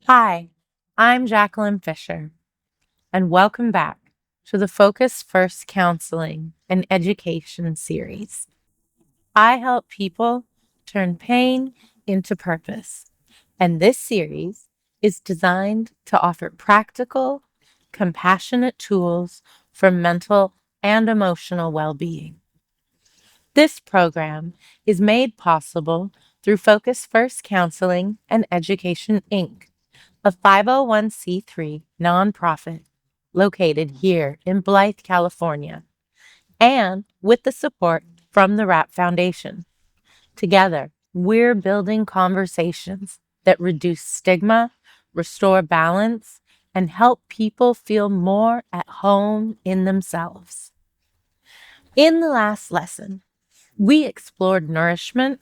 Hi, I'm Jacqueline Fisher, and welcome back to the Focus First Counseling and Education series. I help people turn pain into purpose, and this series is designed to offer practical, compassionate tools for mental and emotional well-being. This program is made possible through Focus First Counseling and Education, Inc., a 501c3 nonprofit located here in Blythe, California, and with the support from the RAP Foundation. Together, we're building conversations that reduce stigma, restore balance, and help people feel more at home in themselves. In the last lesson, we explored nourishment,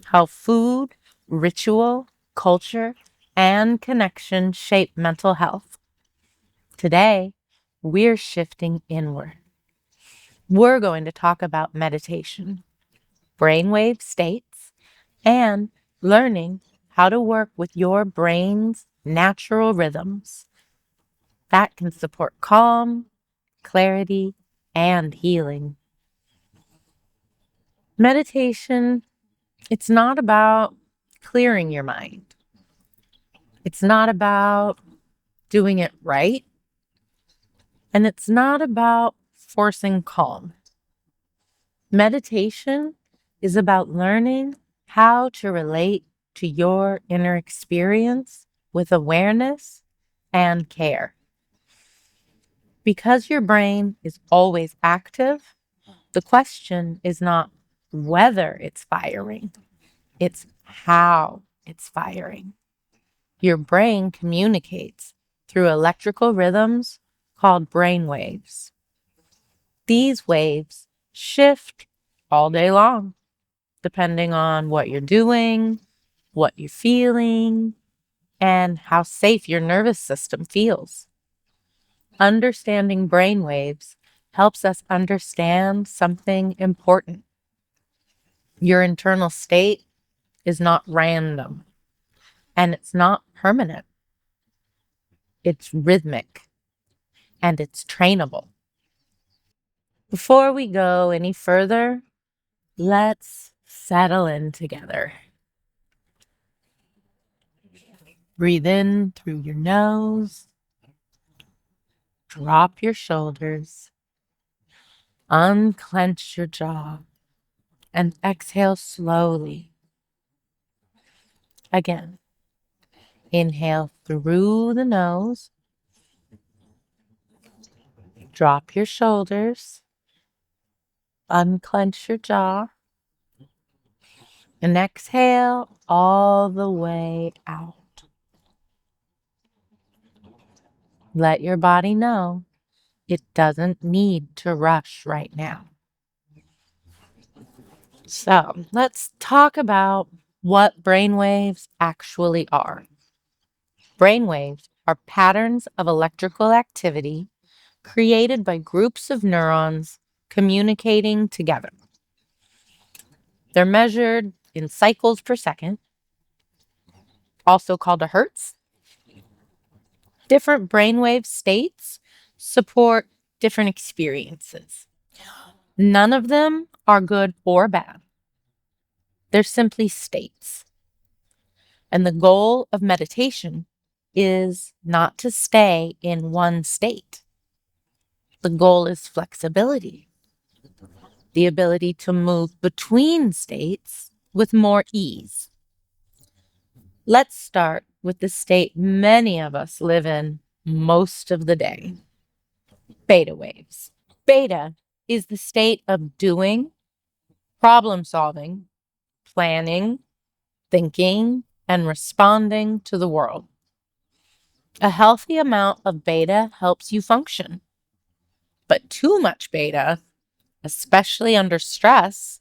how food, ritual, culture, and connection shape mental health. Today, we're shifting inward. We're going to talk about meditation, brainwave states, and learning how to work with your brain's natural rhythms that can support calm, clarity, and healing. Meditation, it's not about clearing your mind. It's not about doing it right. And it's not about forcing calm. Meditation is about learning how to relate to your inner experience with awareness and care. Because your brain is always active, the question is not whether it's firing, it's how it's firing. Your brain communicates through electrical rhythms called brain waves. These waves shift all day long, depending on what you're doing, what you're feeling, and how safe your nervous system feels. Understanding brain waves helps us understand something important. Your internal state is not random, and it's not permanent. It's rhythmic, and it's trainable. Before we go any further, let's settle in together. Breathe in through your nose. Drop your shoulders. Unclench your jaw. And exhale slowly. Again, inhale through the nose. Drop your shoulders. Unclench your jaw. And exhale all the way out. Let your body know it doesn't need to rush right now. So let's talk about what brainwaves actually are. Brainwaves are patterns of electrical activity created by groups of neurons communicating together. They're measured in cycles per second, also called a hertz. Different brainwave states support different experiences. None of them are good or bad. They're simply states. And the goal of meditation is not to stay in one state. The goal is flexibility, the ability to move between states with more ease. Let's start with the state many of us live in most of the day: beta waves. Beta is the state of doing, problem solving, planning, thinking, and responding to the world. A healthy amount of beta helps you function, but too much beta, especially under stress,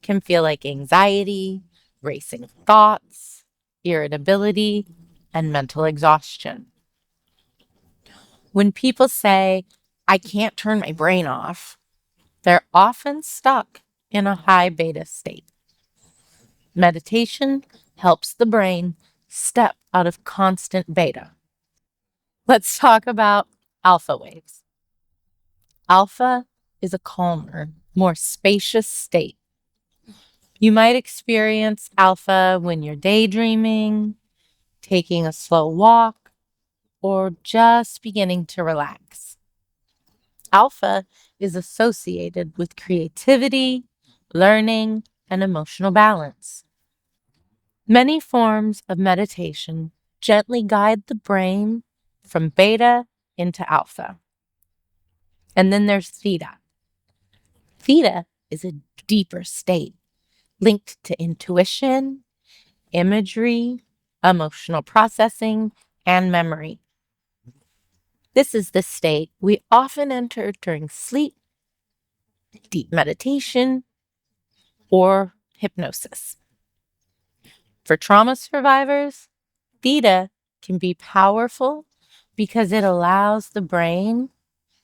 can feel like anxiety, racing thoughts, irritability, and mental exhaustion. When people say, "I can't turn my brain off," they're often stuck in a high beta state. Meditation helps the brain step out of constant beta. Let's talk about alpha waves. Alpha is a calmer, more spacious state. You might experience alpha when you're daydreaming, taking a slow walk, or just beginning to relax. Alpha is associated with creativity, learning, and emotional balance. Many forms of meditation gently guide the brain from beta into alpha. And then there's theta. Theta is a deeper state linked to intuition, imagery, emotional processing, and memory. This is the state we often enter during sleep, deep meditation, or hypnosis. For trauma survivors, theta can be powerful because it allows the brain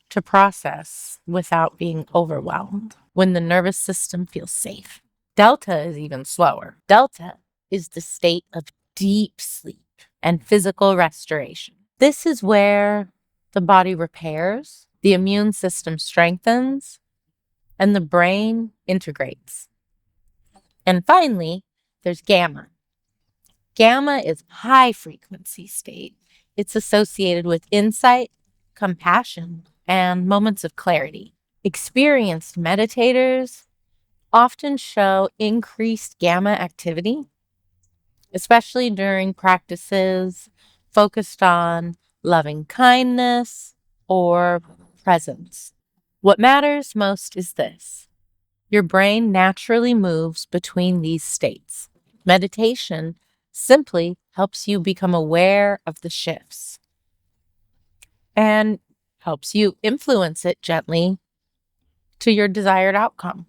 to process without being overwhelmed when the nervous system feels safe. Delta is even slower. Delta is the state of deep sleep and physical restoration. This is where the body repairs, the immune system strengthens, and the brain integrates. And finally, there's gamma. Gamma is high frequency state. It's associated with insight, compassion, and moments of clarity. Experienced meditators often show increased gamma activity, especially during practices focused on loving kindness or presence. What matters most is this: your brain naturally moves between these states. Meditation simply helps you become aware of the shifts and helps you influence it gently to your desired outcome.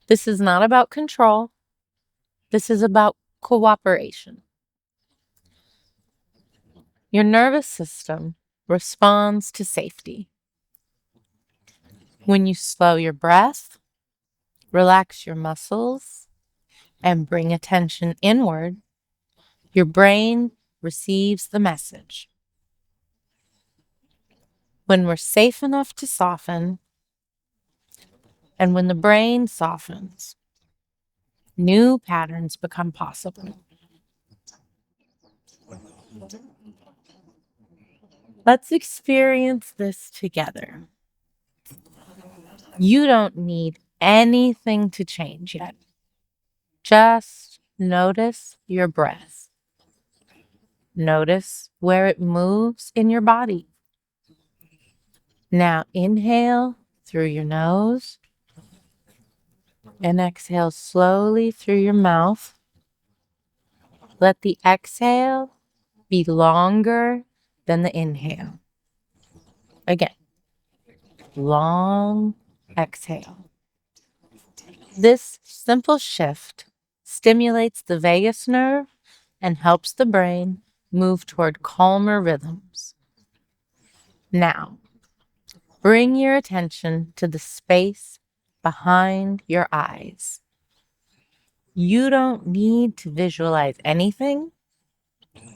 This is not about control. This is about cooperation. Your nervous system responds to safety. When you slow your breath, relax your muscles, and bring attention inward, your brain receives the message. When we're safe enough to soften, and when the brain softens, new patterns become possible. Let's experience this together. You don't need anything to change yet. Just notice your breath. Notice where it moves in your body. Now inhale through your nose and exhale slowly through your mouth. Let the exhale be longer than the inhale. Again, long exhale. This simple shift stimulates the vagus nerve and helps the brain move toward calmer rhythms. Now, bring your attention to the space behind your eyes. You don't need to visualize anything.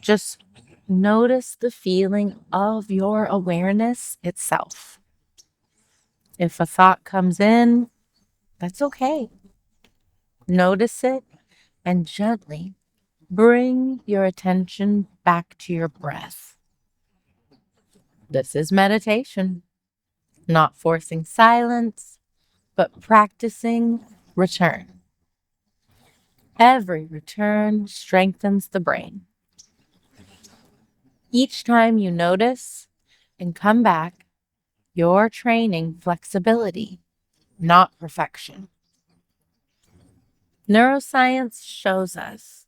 Just notice the feeling of your awareness itself. If a thought comes in, that's okay. Notice it and gently bring your attention back to your breath. This is meditation, not forcing silence, but practicing return. Every return strengthens the brain. Each time you notice and come back, you're training flexibility, not perfection. Neuroscience shows us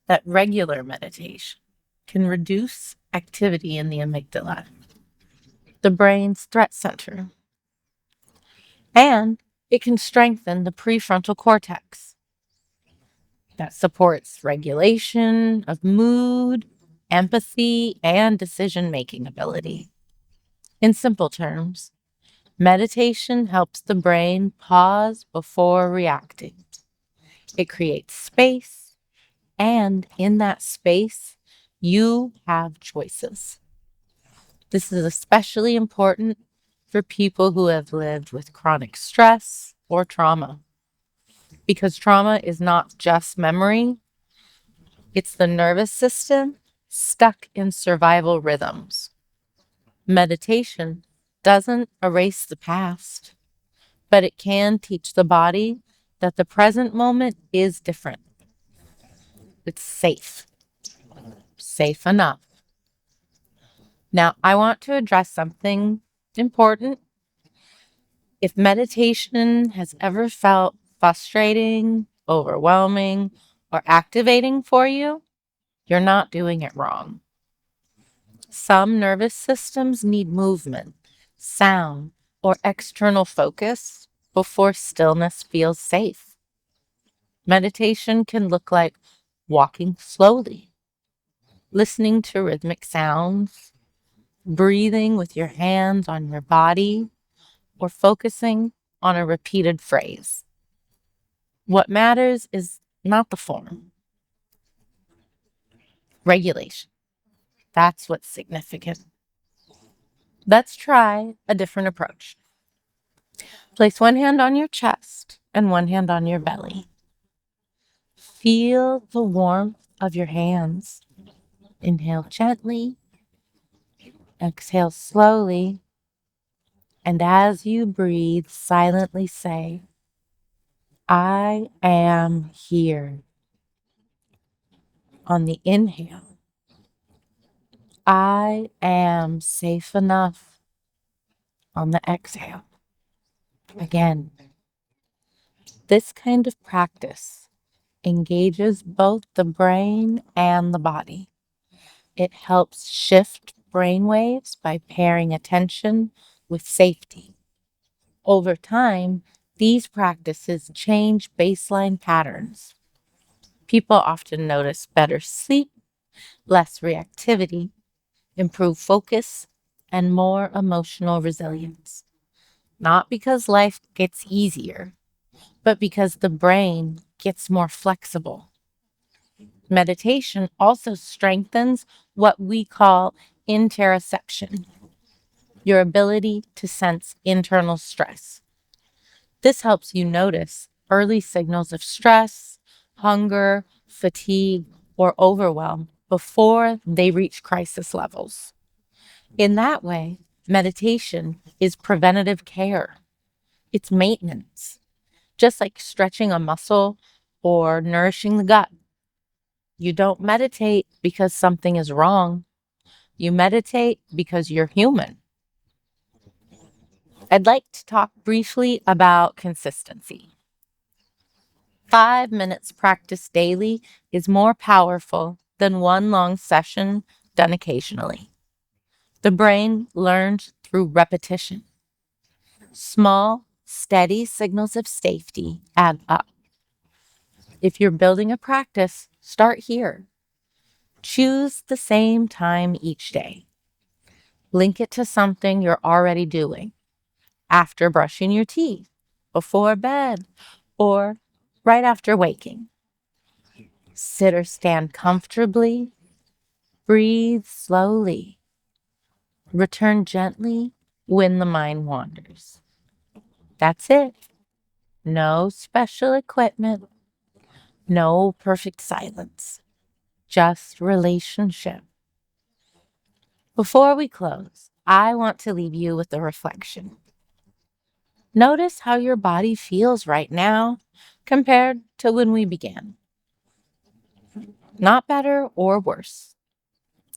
that regular meditation can reduce activity in the amygdala, the brain's threat center, and it can strengthen the prefrontal cortex that supports regulation of mood, empathy, and decision-making ability. In simple terms, meditation helps the brain pause before reacting. It creates space And in that space, you have choices. This is especially important for people who have lived with chronic stress or trauma, because trauma is not just memory, it's the nervous system stuck in survival rhythms. Meditation doesn't erase the past, but it can teach the body that the present moment is different. It's safe enough. Now, I want to address something important. If meditation has ever felt frustrating, overwhelming, or activating for you, you're not doing it wrong. Some nervous systems need movement, sound, or external focus before stillness feels safe. Meditation can look like walking slowly, listening to rhythmic sounds, breathing with your hands on your body, or focusing on a repeated phrase. What matters is not the form. Regulation. That's what's significant. Let's try a different approach. Place one hand on your chest and one hand on your belly. Feel the warmth of your hands. Inhale gently, exhale slowly, and as you breathe, silently say, I am here. On the inhale, I am safe enough. On the exhale, again. This kind of practice engages both the brain and the body. It helps shift brain waves by pairing attention with safety. Over time, these practices change baseline patterns. People often notice better sleep, less reactivity, improved focus, and more emotional resilience. Not because life gets easier, but because the brain gets more flexible. Meditation also strengthens what we call interoception, your ability to sense internal stress. This helps you notice early signals of stress, hunger, fatigue, or overwhelm before they reach crisis levels. In that way, meditation is preventative care. It's maintenance, just like stretching a muscle or nourishing the gut. You don't meditate because something is wrong. You meditate because you're human. I'd like to talk briefly about consistency. 5 minutes practiced daily is more powerful than one long session done occasionally. The brain learns through repetition. Small, steady signals of safety add up. If you're building a practice, start here. Choose the same time each day. Link it to something you're already doing. After brushing your teeth, before bed, or right after waking. Sit or stand comfortably. Breathe slowly. Return gently when the mind wanders. That's it. No special equipment. No perfect silence. Just relationship. Before we close, I want to leave you with a reflection. Notice how your body feels right now compared to when we began. Not better or worse,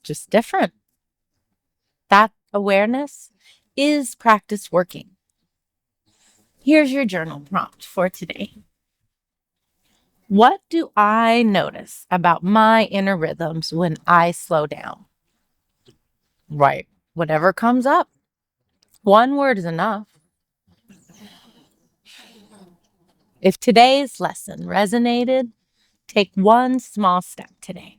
just different. That awareness is practice working. Here's your journal prompt for today. What do I notice about my inner rhythms when I slow down? Right. Whatever comes up. One word is enough. If today's lesson resonated, take one small step today.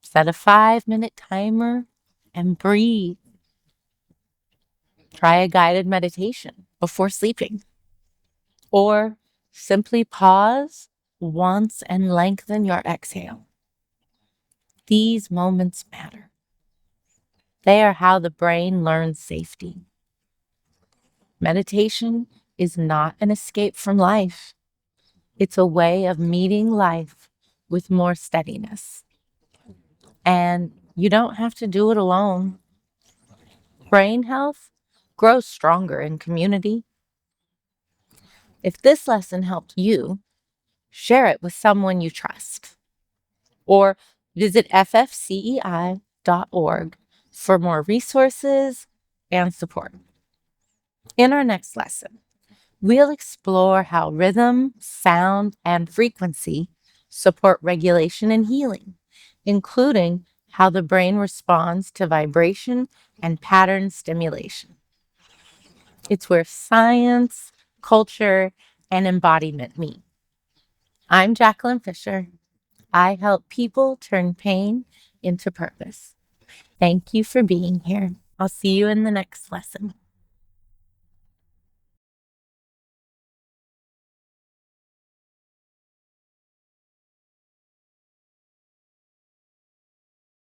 Set a 5-minute timer and breathe. Try a guided meditation before sleeping. Or simply pause once and lengthen your exhale. These moments matter. They are how the brain learns safety. Meditation is not an escape from life. It's a way of meeting life with more steadiness. And you don't have to do it alone. Brain health grows stronger in community. If this lesson helped you, share it with someone you trust. Or visit ffcei.org for more resources and support. In our next lesson, we'll explore how rhythm, sound, and frequency support regulation and healing, including how the brain responds to vibration and pattern stimulation. It's where science, culture, and embodiment meet. I'm Jacqueline Fisher. I help people turn pain into purpose. Thank you for being here. I'll see you in the next lesson.